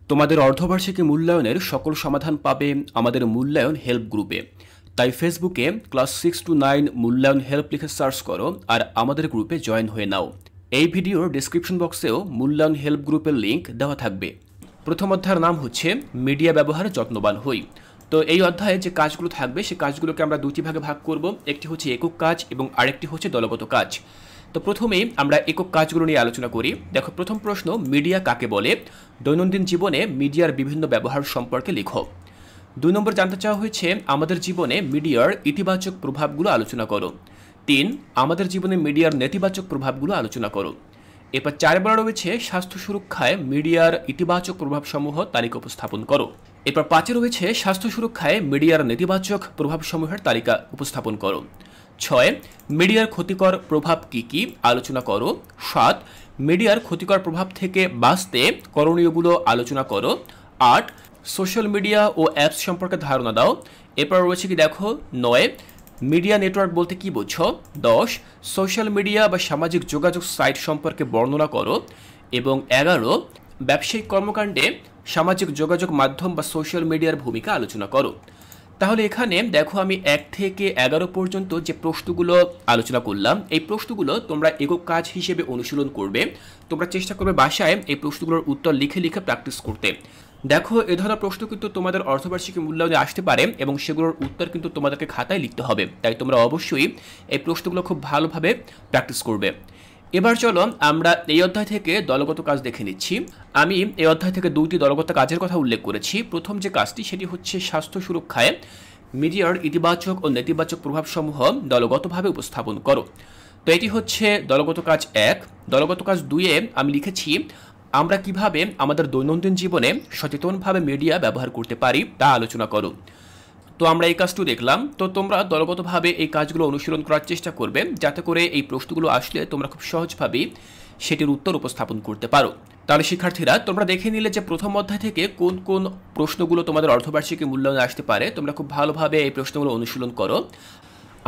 তোমাদের অর্ধবার্ষিকী মূল্যায়নের সকল সমাধান পাবে আমাদের মূল্যায়ন হেল্প গ্রুপে। তাই ফেসবুকে ক্লাস 6 to 9 মূল্যায়ন হেল্প লিখে সার্চ করো আর আমাদের গ্রুপে জয়েন হয়ে নাও। এই ভিডিওর ডেসক্রিপশন বক্সেও মূল্যায়ন হেল্প গ্রুপের লিঙ্ক দেওয়া থাকবে। প্রথম অধ্যায়ের নাম হচ্ছে মিডিয়া ব্যবহারে যত্নবান হই। তো এই অধ্যায়ে যে কাজগুলো থাকবে সেই কাজগুলোকে আমরা দুটি ভাগে ভাগ করব। একটি হচ্ছে একক কাজ এবং আরেকটি হচ্ছে দলগত কাজ। তো প্রথমেই আমরা একক কাজগুলো নিয়ে আলোচনা করি। দেখো, প্রথম প্রশ্ন, মিডিয়া কাকে বলে? দৈনন্দিন জীবনে মিডিয়ার বিভিন্ন ব্যবহার সম্পর্কে লিখো। 2 নম্বর জানতে চাওয়া হয়েছে আমাদের জীবনে মিডিয়ার ইতিবাচক প্রভাবগুলো আলোচনা করো। 3, আমাদের জীবনে মিডিয়ার নেতিবাচক প্রভাবগুলো আলোচনা করো। এরপর 4 বলা রয়েছে স্বাস্থ্য সুরক্ষায় মিডিয়ার ইতিবাচক প্রভাবসমূহ তালিকা উপস্থাপন করো। এরপর 5 রয়েছে স্বাস্থ্য সুরক্ষায় মিডিয়ার নেতিবাচক প্রভাবসমূহের তালিকা উপস্থাপন করো। 6, মিডিয়ার ক্ষতিকর প্রভাব কি কি আলোচনা করো। 7, মিডিয়ার ক্ষতিকর প্রভাব থেকে বাঁচতে করণীয়গুলো আলোচনা করো। 8, সোশ্যাল মিডিয়া ও অ্যাপস সম্পর্কে ধারণা দাও। এরপর রয়েছে কি দেখো 9, মিডিয়া নেটওয়ার্ক বলতে কি বোঝো। 10, সোশ্যাল মিডিয়া বা সামাজিক যোগাযোগ সাইট সম্পর্কে বর্ণনা করো। এবং 11, ব্যবসায়িক কর্মকাণ্ডে সামাজিক যোগাযোগ মাধ্যম বা সোশ্যাল মিডিয়ার ভূমিকা আলোচনা করো। তাহলে এখানে দেখো আমি 1 থেকে 11 পর্যন্ত যে প্রশ্নগুলো আলোচনা করলাম, এই প্রশ্নগুলো তোমরা একক কাজ হিসেবে অনুশীলন করবে। তোমরা চেষ্টা করবে বাসায় এই প্রশ্নগুলোর উত্তর লিখে লিখে প্র্যাকটিস করতে। দেখো, এ ধরনের প্রশ্ন কিন্তু তোমাদের অর্ধবার্ষিকী মূল্যায়নে আসতে পারে এবং সেগুলোর উত্তর কিন্তু তোমাদেরকে খাতায় লিখতে হবে। তাই তোমরা অবশ্যই এই প্রশ্নগুলো খুব ভালোভাবে প্র্যাকটিস করবে। এবার চলো আমরা এই অধ্যায় থেকে দলগত কাজ দেখে নিচ্ছি। আমি এই অধ্যায় থেকে 2টি দলগত কাজের কথা উল্লেখ করেছি। প্রথম যে কাজটি সেটি হচ্ছে স্বাস্থ্য সুরক্ষায় মিডিয়ার ইতিবাচক ও নেতিবাচক প্রভাবসমূহ দলগতভাবে উপস্থাপন করো। তো এটি হচ্ছে দলগত কাজ 1। দলগত কাজ 2-এ আমি লিখেছি আমরা কিভাবে আমাদের দৈনন্দিন জীবনে সচেতনভাবে মিডিয়া ব্যবহার করতে পারি তা আলোচনা করো। তো আমরা এই কাজটি দেখলাম। তো তোমরা দলগতভাবে এই কাজগুলো অনুশীলন করার চেষ্টা করবে যাতে করে এই প্রশ্নগুলো আসলে তোমরা খুব সহজভাবেই সেটির উত্তর উপস্থাপন করতে পারো। তাহলে শিক্ষার্থীরা, তোমরা দেখে নিলে যে প্রথম অধ্যায় থেকে কোন কোন প্রশ্নগুলো তোমাদের অর্ধবার্ষিকী মূল্যায়নে আসতে পারে। তোমরা খুব ভালোভাবে এই প্রশ্নগুলো অনুশীলন করো।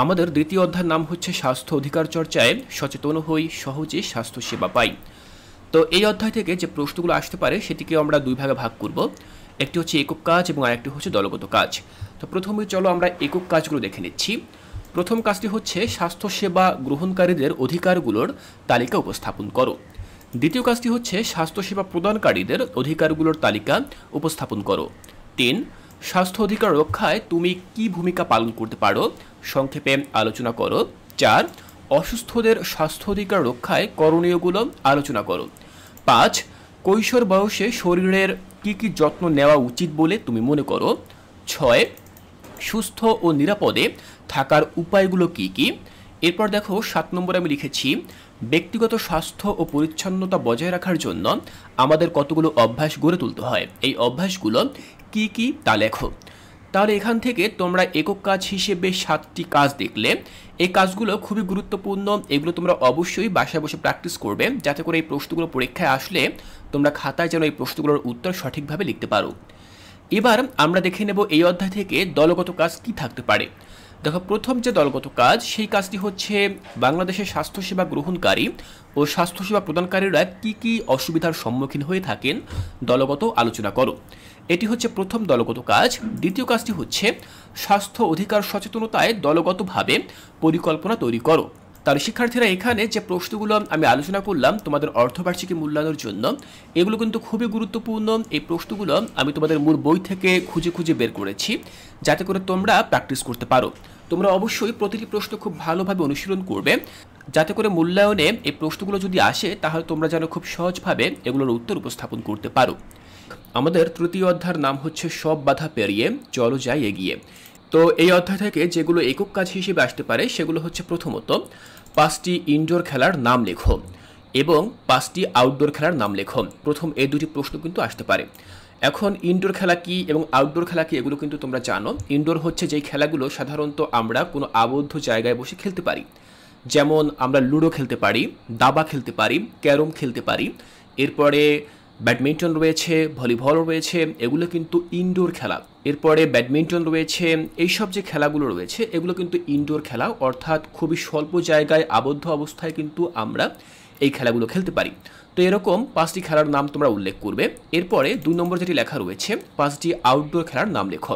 আমাদের দ্বিতীয় অধ্যায়ের নাম হচ্ছে স্বাস্থ্য অধিকার চর্চায় সচেতন হই, সহজে স্বাস্থ্য সেবা পাই। তো এই অধ্যায় থেকে যে প্রশ্নগুলো আসতে পারে সেটিকে আমরা 2 ভাগে ভাগ করব। একটি হচ্ছে একক কাজ এবং আরেকটি হচ্ছে দলগত কাজ। তো প্রথমে চলো আমরা একক কাজগুলো দেখে নিচ্ছি। প্রথম কাজটি হচ্ছে স্বাস্থ্যসেবা গ্রহণকারীদের অধিকারগুলোর তালিকা উপস্থাপন করো। দ্বিতীয় কাজটি হচ্ছে স্বাস্থ্যসেবা প্রদানকারীদের অধিকারগুলোর তালিকা উপস্থাপন করো। 3, স্বাস্থ্য অধিকার রক্ষায় তুমি কি ভূমিকা পালন করতে পারো সংক্ষেপে আলোচনা করো। 4, অসুস্থদের স্বাস্থ্য অধিকার রক্ষায় করণীয়গুলো আলোচনা করো। 5, কৈশোর বয়সে শরীরের কি কি যত্ন নেওয়া উচিত বলে তুমি মনে করো। 6, সুস্থ ও নিরাপদে থাকার উপায়গুলো কি কি। এরপর দেখো 7 নম্বরে আমি লিখেছি ব্যক্তিগত স্বাস্থ্য ও পরিচ্ছন্নতা বজায় রাখার জন্য আমাদের কতগুলো অভ্যাস গড়ে তুলতে হয়, এই অভ্যাসগুলো কি কি তা লেখো। তাহলে এখান থেকে তোমরা একক কাজ হিসেবে 7টি কাজ দেখলে। এই কাজগুলো খুবই গুরুত্বপূর্ণ। এগুলো তোমরা অবশ্যই বাসায় বসে প্র্যাকটিস করবে যাতে করে এই প্রশ্নগুলো পরীক্ষায় আসলে তোমরা খাতায় যেন এই প্রশ্নগুলোর উত্তর সঠিকভাবে লিখতে পারো। এবার আমরা দেখে নেব এই অধ্যায় থেকে দলগত কাজ কি থাকতে পারে। দেখো, প্রথম যে দলগত কাজ সেই কাজটি হচ্ছে বাংলাদেশের স্বাস্থ্যসেবা গ্রহণকারী ও স্বাস্থ্যসেবা প্রদানকারীরা কি কি অসুবিধার সম্মুখীন হয়ে থাকেন দলগত আলোচনা করো। এটি হচ্ছে প্রথম দলগত কাজ। দ্বিতীয় কাজটি হচ্ছে স্বাস্থ্য অধিকার সচেতনতায় দলগতভাবে পরিকল্পনা তৈরি করো। তাহলে শিক্ষার্থীরা, এখানে যে প্রশ্নগুলো আমি আলোচনা করলাম তোমাদের অর্ধবার্ষিকী মূল্যায়নের জন্য, এগুলো কিন্তু খুবই গুরুত্বপূর্ণ। এই প্রশ্নগুলো আমি তোমাদের মূল বই থেকে খুঁজে খুঁজে বের করেছি যাতে করে তোমরা প্র্যাকটিস করতে পারো। তোমরা অবশ্যই প্রতিটি প্রশ্ন খুব ভালোভাবে অনুশীলন করবে যাতে করে মূল্যায়নে এই প্রশ্নগুলো যদি আসে তাহলে তোমরা যেন খুব সহজভাবে এগুলোর উত্তর উপস্থাপন করতে পারো। আমাদের তৃতীয় অধ্যায়ের নাম হচ্ছে সব বাধা পেরিয়ে চলো যাই এগিয়ে। তো এই অধ্যায় থেকে যেগুলো একক কাজ হিসেবে আসতে পারে সেগুলো হচ্ছে প্রথমত 5টি ইনডোর খেলার নাম লেখো এবং 5টি আউটডোর খেলার নাম লেখো। প্রথম এই 2টি প্রশ্ন কিন্তু আসতে পারে। এখন ইনডোর খেলা কি এবং আউটডোর খেলা কি এগুলো কিন্তু তোমরা জানো। ইনডোর হচ্ছে যেই খেলাগুলো সাধারণত আমরা কোনো আবদ্ধ জায়গায় বসে খেলতে পারি, যেমন আমরা লুডো খেলতে পারি, দাবা খেলতে পারি, ক্যারম খেলতে পারি। এরপরে ব্যাডমিন্টন রয়েছে, ভলিবল রয়েছে, এগুলো কিন্তু ইনডোর খেলা। এরপরে ব্যাডমিন্টন রয়েছে, এইসব যে খেলাগুলো রয়েছে এগুলো কিন্তু ইনডোর খেলা, অর্থাৎ খুবই স্বল্প জায়গায় আবদ্ধ অবস্থায় কিন্তু আমরা এই খেলাগুলো খেলতে পারি। তো এরকম 5টি খেলার নাম তোমরা উল্লেখ করবে। এরপরে 2 নম্বর যেটি লেখা রয়েছে 5টি আউটডোর খেলার নাম লেখো।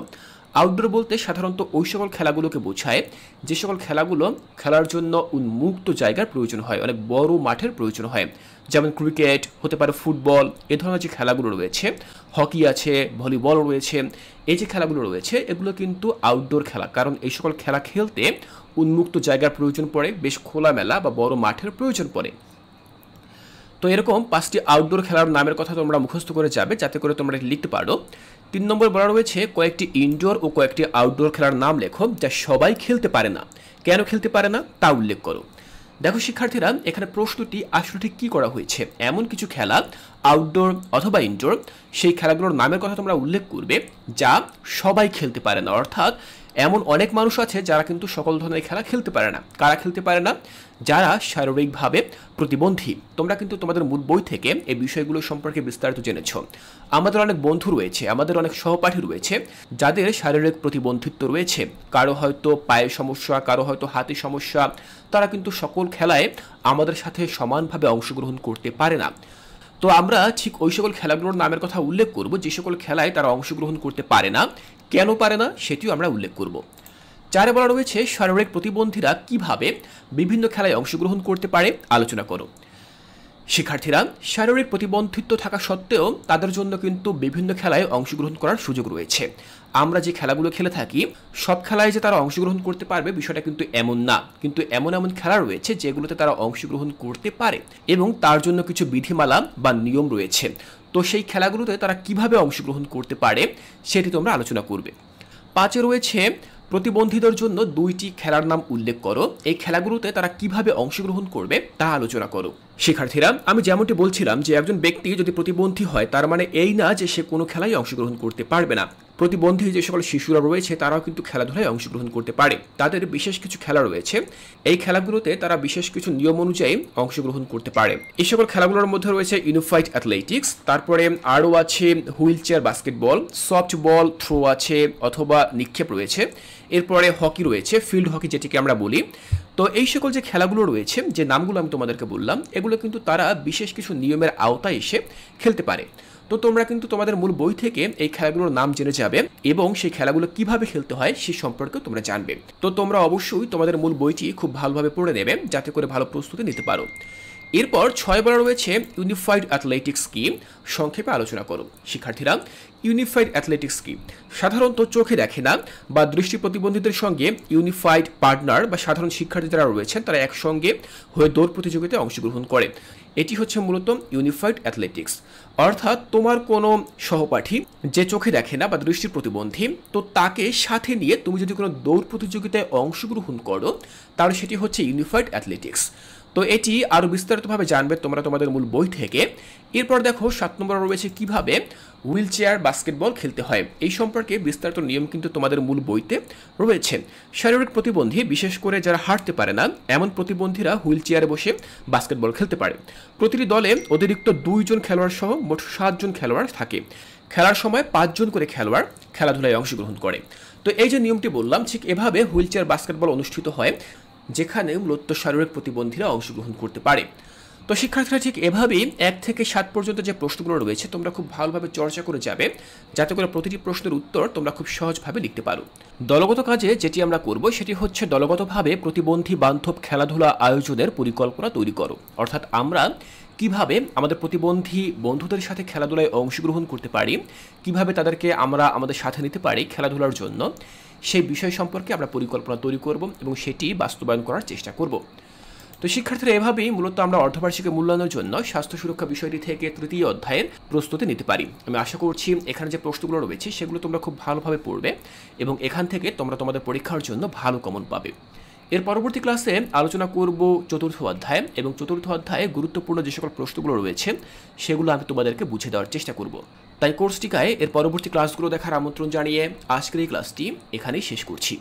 আউটডোর বলতে সাধারণত ওই সকল খেলাগুলোকে বোঝায় যে সকল খেলাগুলো খেলার জন্য উন্মুক্ত জায়গার প্রয়োজন হয়, অনেক বড় মাঠের প্রয়োজন হয়। যেমন ক্রিকেট, হতে পারে ফুটবল, এ ধরনের যে খেলাগুলো রয়েছে, হকি আছে, ভলিবল রয়েছে, এই যে খেলাগুলো রয়েছে এগুলো কিন্তু আউটডোর খেলা, কারণ এই সকল খেলা খেলতে উন্মুক্ত জায়গার প্রয়োজন পড়ে, বেশ খোলামেলা বা বড় মাঠের প্রয়োজন পড়ে। তো এরকম 5টি আউটডোর খেলার নামের কথা তোমরা মুখস্থ করে যাবে, যাতে করে তোমরা লিখতে পারো। 3 নম্বর বলা রয়েছে কয়েকটি ইনডোর ও কয়েকটি আউটডোর খেলার নাম লেখো যা সবাই খেলতে পারে না। কেন খেলতে পারে না তা উল্লেখ করো। দেখো শিক্ষার্থীরা, এখানে প্রশ্নটি আসলে ঠিক কী করা হয়েছে, এমন কিছু খেলা আউটডোর অথবা ইনডোর, সেই খেলাগুলোর নামের কথা তোমরা উল্লেখ করবে যা সবাই খেলতে পারে না। অর্থাৎ এমন অনেক মানুষ আছে যারা কিন্তু সকল ধরনের খেলা খেলতে পারে না। কারা খেলতে পারে না? যারা শারীরিকভাবে প্রতিবন্ধী। তোমরা কিন্তু তোমাদের মূল বই থেকে এই বিষয়গুলো সম্পর্কে বিস্তারিত জেনেছ। আমাদের অনেক বন্ধু রয়েছে, আমাদের অনেক সহপাঠী রয়েছে যাদের শারীরিক প্রতিবন্ধিত্ব রয়েছে। কারো হয়তো পায়ের সমস্যা, কারো হয়তো হাতের সমস্যা। তারা কিন্তু সকল খেলায় আমাদের সাথে সমানভাবে অংশগ্রহণ করতে পারে না। তো আমরা ঠিক ওই সকল খেলাগুলোর নামের কথা উল্লেখ করব যে সকল খেলায় তারা অংশগ্রহণ করতে পারে না। কেন পারে না সেটিও আমরা উল্লেখ করব। 4 বলা রয়েছে শারীরিক প্রতিবন্ধীরা কিভাবে বিভিন্ন খেলায় অংশগ্রহণ করতে পারে আলোচনা করো। শিক্ষার্থীরা, শারীরিক প্রতিবন্ধিত্ব থাকা সত্ত্বেও তাদের জন্য কিন্তু বিভিন্ন খেলায় অংশগ্রহণ করার সুযোগ রয়েছে। আমরা যে খেলাগুলো খেলে থাকি সব খেলায় যে তারা অংশগ্রহণ করতে পারবে বিষয়টা কিন্তু এমন না, কিন্তু এমন এমন খেলা রয়েছে যেগুলোতে তারা অংশগ্রহণ করতে পারে এবং তার জন্য কিছু বিধিমালা বা নিয়ম রয়েছে। তো সেই খেলাগুলোতে তারা কিভাবে অংশগ্রহণ করতে পারে সেটি তোমরা আলোচনা করবে। 5 রয়েছে প্রতিবন্ধীদের জন্য 2টি খেলার নাম উল্লেখ করো। এই খেলাগুলোতে তারা কিভাবে অংশগ্রহণ করবে তা আলোচনা করো। শিক্ষার্থীরা, আমি যেমনটি বলছিলাম যে একজন ব্যক্তি যদি প্রতিবন্ধী হয় তার মানে এই না যে সে কোনো খেলায় অংশগ্রহণ করতে পারবে না। প্রতিবন্ধী যে সকল শিশুরা রয়েছে তারাও কিন্তু খেলাধুলায় অংশগ্রহণ করতে পারে। তাদের বিশেষ কিছু খেলা রয়েছে, এই খেলাগুলোতে তারা বিশেষ কিছু নিয়ম অনুযায়ী অংশগ্রহণ করতে পারে। এই সকল খেলাগুলোর মধ্যে রয়েছে ইউনিফাইড অ্যাথলেটিক্স, তারপরে আরও আছে wheelchair basketball, softball throw আছে অথবা নিক্ষেপ রয়েছে, এরপরে হকি রয়েছে, ফিল্ড হকি যেটিকে আমরা বলি। তো এই সকল যে খেলাগুলো রয়েছে, যে নামগুলো আমি তোমাদেরকে বললাম, এগুলো কিন্তু তারা বিশেষ কিছু নিয়মের আওতায় এসে খেলতে পারে। তো তোমরা কিন্তু তোমাদের মূল বই থেকে এই খেলাগুলোর নাম জেনে যাবে এবং সেই খেলাগুলো কিভাবে খেলতে হয় সে সম্পর্কে তোমরা জানবে। তো তোমরা অবশ্যই তোমাদের মূল বইটি খুব ভালোভাবে পড়ে নেবে যাতে করে ভালো প্রস্তুতি নিতে পারো। এরপর 6 বলা রয়েছে ইউনিফাইড অ্যাথলেটিক্স কি, সংক্ষেপে আলোচনা করো। শিক্ষার্থীরা, ইউনিফাইড অ্যাথলেটিক্স কি? সাধারণত চোখে দেখে না বা দৃষ্টি প্রতিবন্ধীদের সঙ্গে ইউনিফাইড পার্টনার বা সাধারণ শিক্ষার্থী যারা রয়েছেন তারা একসঙ্গে হয়ে দৌড় প্রতিযোগিতায় অংশগ্রহণ করে। এটি হচ্ছে মূলত ইউনিফাইড অ্যাথলেটিক্স। অর্থাৎ তোমার কোনো সহপাঠী যে চোখে দেখে না বা দৃষ্টি প্রতিবন্ধী, তো তাকে সাথে নিয়ে তুমি যদি কোনো দৌড় প্রতিযোগিতায় অংশগ্রহণ করো তাহলে সেটি হচ্ছে ইউনিফাইড অ্যাথলেটিক্স। তো এটি আরও বিস্তারিতভাবে জানবে তোমরা তোমাদের মূল বই থেকে। এরপর দেখো 7 নম্বর রয়েছে কিভাবে হুইল চেয়ার বাস্কেটবল খেলতে হয়। এই সম্পর্কে বিস্তারিত নিয়ম কিন্তু তোমাদের মূল বইতে রয়েছে। শারীরিক প্রতিবন্ধী, বিশেষ করে যারা হাঁটতে পারে না এমন প্রতিবন্ধীরা হুইল চেয়ারে বসে বাস্কেটবল খেলতে পারে। প্রতিটি দলে অতিরিক্ত 2 জন খেলোয়াড় সহ মোট 7 জন খেলোয়াড় থাকে। খেলার সময় 5 জন করে খেলোয়াড় খেলাধুলায় অংশগ্রহণ করে। তো এই যে নিয়মটি বললাম ঠিক এভাবে হুইল চেয়ার বাস্কেটবল অনুষ্ঠিত হয়, যেখানে মূলত শারীরিক প্রতিবন্ধীরা অংশগ্রহণ করতে পারে। তো শিক্ষার্থীরা ঠিক এভাবেই 1 থেকে 7 পর্যন্ত যে প্রশ্নগুলো রয়েছে তোমরা খুব ভালোভাবে চর্চা করে যাবে যাতে করে প্রতিটি প্রশ্নের উত্তর তোমরা খুব সহজভাবে লিখতে পারো। দলগত কাজে যেটি আমরা করব সেটি হচ্ছে দলগতভাবে প্রতিবন্ধী বান্ধব খেলাধুলা আয়োজনের পরিকল্পনা তৈরি করো। অর্থাৎ আমরা কিভাবে আমাদের প্রতিবন্ধী বন্ধুদের সাথে খেলাধুলায় অংশগ্রহণ করতে পারি, কিভাবে তাদেরকে আমরা আমাদের সাথে নিতে পারি খেলাধুলার জন্য, সেই বিষয় সম্পর্কে আমরা পরিকল্পনা তৈরি করব এবং সেটি বাস্তবায়ন করার চেষ্টা করব। তো শিক্ষার্থীরা, এভাবেই মূলত আমরা অর্ধবার্ষিকী মূল্যায়নের জন্য স্বাস্থ্য সুরক্ষা বিষয়টি থেকে 3য় অধ্যায়ের প্রস্তুতি নিতে পারি। আমি আশা করছি এখানে যে প্রশ্নগুলো রয়েছে সেগুলো তোমরা খুব ভালোভাবে পড়বে এবং এখান থেকে তোমরা তোমাদের পরীক্ষার জন্য ভালো কমন পাবে। এর পরবর্তী ক্লাসে আলোচনা করব 4র্থ অধ্যায় এবং 4র্থ অধ্যায়ে গুরুত্বপূর্ণ যে সকল প্রশ্নগুলো রয়েছে সেগুলো আমি তোমাদেরকে বুঝিয়ে দেওয়ার চেষ্টা করব। তাই কোর্সটিকায় এর পরবর্তী ক্লাসগুলো দেখার আমন্ত্রণ জানিয়ে আজকের এই ক্লাসটি এখানেই শেষ করছি।